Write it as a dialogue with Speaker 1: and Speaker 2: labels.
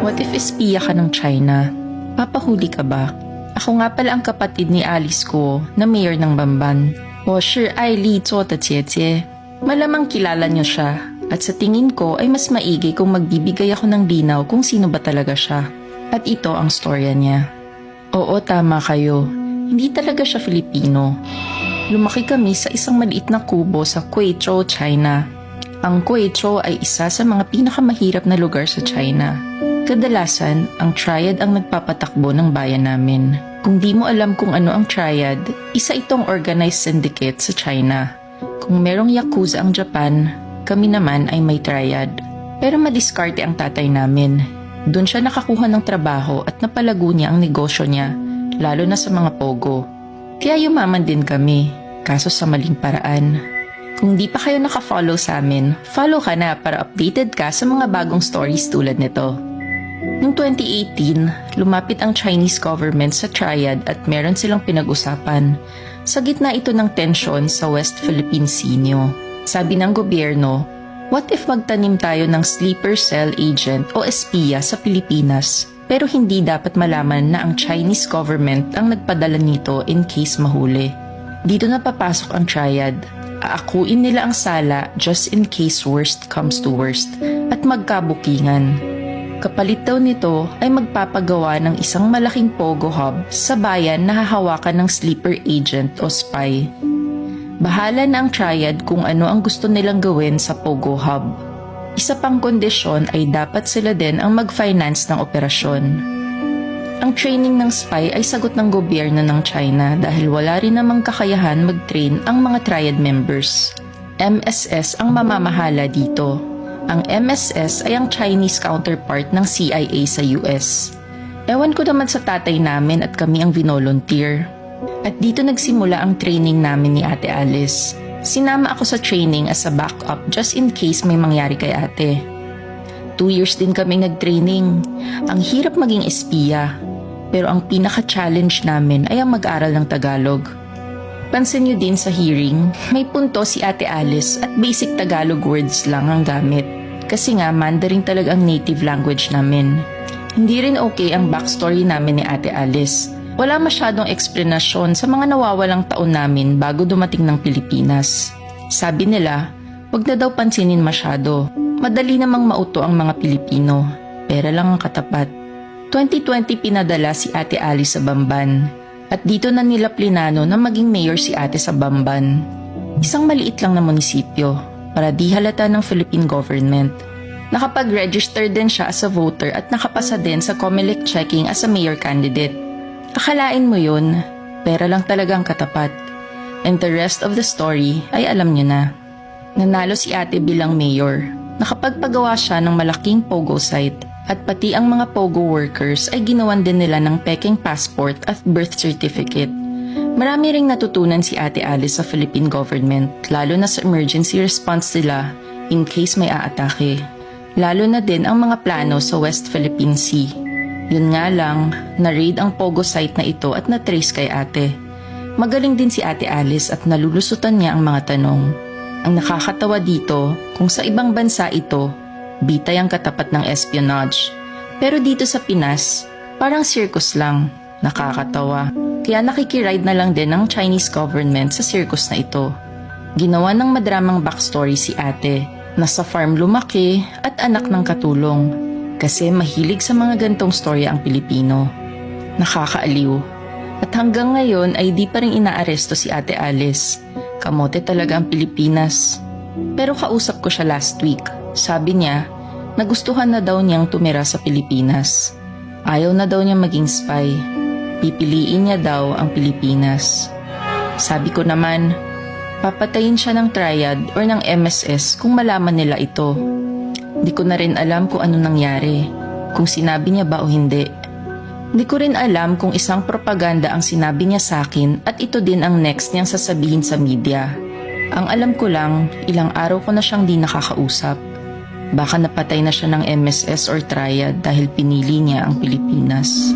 Speaker 1: What if espiya ka ng China? Papahuli ka ba? Ako nga pala ang kapatid ni Alice ko na mayor ng Bamban. 我是爱丽做的姐姐. Malamang kilala niyo siya at sa tingin ko ay mas maigi kung magbibigay ako ng linaw kung sino ba talaga siya. At ito ang storya niya. Oo, tama kayo. Hindi talaga siya Filipino. Lumaki kami sa isang maliit na kubo sa Guizhou, China. Ang Guizhou ay isa sa mga pinakamahirap na lugar sa China. Kadalasan, ang triad ang nagpapatakbo ng bayan namin. Kung di mo alam kung ano ang triad, isa itong organized syndicate sa China. Kung merong yakuza ang Japan, kami naman ay may triad. Pero madiskarte ang tatay namin. Doon siya nakakuha ng trabaho at napalago niya ang negosyo niya, lalo na sa mga pogo. Kaya yumaman din kami, kaso sa maling paraan. Kung di pa kayo nakafollow sa amin, follow ka na para updated ka sa mga bagong stories tulad nito. Noong 2018, lumapit ang Chinese government sa triad at meron silang pinag-usapan. Sa gitna ito ng tensyon sa West Philippine Sea. Sabi ng gobyerno, what if magtanim tayo ng sleeper cell agent o espiya sa Pilipinas? Pero hindi dapat malaman na ang Chinese government ang nagpadala nito in case mahuli. Dito na papasok ang triad. Aakuin nila ang sala just in case worst comes to worst at magkabukingan. Kapalit daw nito ay magpapagawa ng isang malaking pogo hub sa bayan na hahawakan ng sleeper agent o spy. Bahala na ang triad kung ano ang gusto nilang gawin sa pogo hub. Isa pang kondisyon ay dapat sila din ang mag-finance ng operasyon. Ang training ng spy ay sagot ng gobyerno ng China dahil wala rin namang kakayahan mag-train ang mga triad members. MSS ang mamamahala dito. Ang MSS ay ang Chinese counterpart ng CIA sa US. Ewan ko naman sa tatay namin at kami ang vinolunteer. At dito nagsimula ang training namin ni Ate Alice. Sinama ako sa training as a backup just in case may mangyari kay ate. 2 years din kami nag-training. Ang hirap maging espiya. Pero ang pinaka-challenge namin ay ang mag-aral ng Tagalog. Pansin nyo din sa hearing, may punto si Ate Alice at basic Tagalog words lang ang gamit. Kasi nga Mandarin talaga ang native language namin. Hindi rin okay ang backstory namin ni Ate Alice. Wala masyadong eksplanasyon sa mga nawawalang taon namin bago dumating ng Pilipinas. Sabi nila, wag na daw pansinin masyado. Madali namang mauto ang mga Pilipino. Pera lang ang katapat. 2020 pinadala si Ate Alice sa Bamban. At dito na nila plinano na maging mayor si Ate sa Bamban. Isang maliit lang na munisipyo para di halata ng Philippine government. Nakapag-register din siya as a voter at nakapasa din sa COMELEC checking as a mayor candidate. Akalain mo yun, pera lang talaga ang katapat. And the rest of the story ay alam niyo na. Nanalo si Ate bilang mayor. Nakapagpagawa siya ng malaking pogo site at pati ang mga pogo workers ay ginawan din nila ng peking passport at birth certificate. Marami ring natutunan si Ate Alice sa Philippine government, lalo na sa emergency response nila in case may aatake. Lalo na din ang mga plano sa West Philippine Sea. Yun nga lang, na-raid ang pogo site na ito at na-trace kay ate. Magaling din si Ate Alice at nalulusutan niya ang mga tanong. Ang nakakatawa dito, kung sa ibang bansa ito, bitay ang katapat ng espionage. Pero dito sa Pinas, parang circus lang. Nakakatawa. Kaya nakikiride na lang din ng Chinese government sa circus na ito. Ginawa ng madramang backstory si ate. Nasa farm lumaki at anak ng katulong. Kasi mahilig sa mga gantong storya ang Pilipino. Nakakaaliw. At hanggang ngayon ay di pa rin inaaresto si Ate Alice. Kamote talaga ang Pilipinas. Pero kausap ko siya last week. Sabi niya, nagustuhan na daw niyang tumira sa Pilipinas. Ayaw na daw niya maging spy. Pipiliin niya daw ang Pilipinas. Sabi ko naman, papatayin siya ng triad or ng MSS kung malaman nila ito. Di ko na rin alam kung ano nangyari, kung sinabi niya ba o hindi. Di ko rin alam kung isang propaganda ang sinabi niya sa akin at ito din ang next niyang sasabihin sa media. Ang alam ko lang, ilang araw ko na siyang di nakakausap. Baka napatay na siya ng MSS or triad dahil pinili niya ang Pilipinas.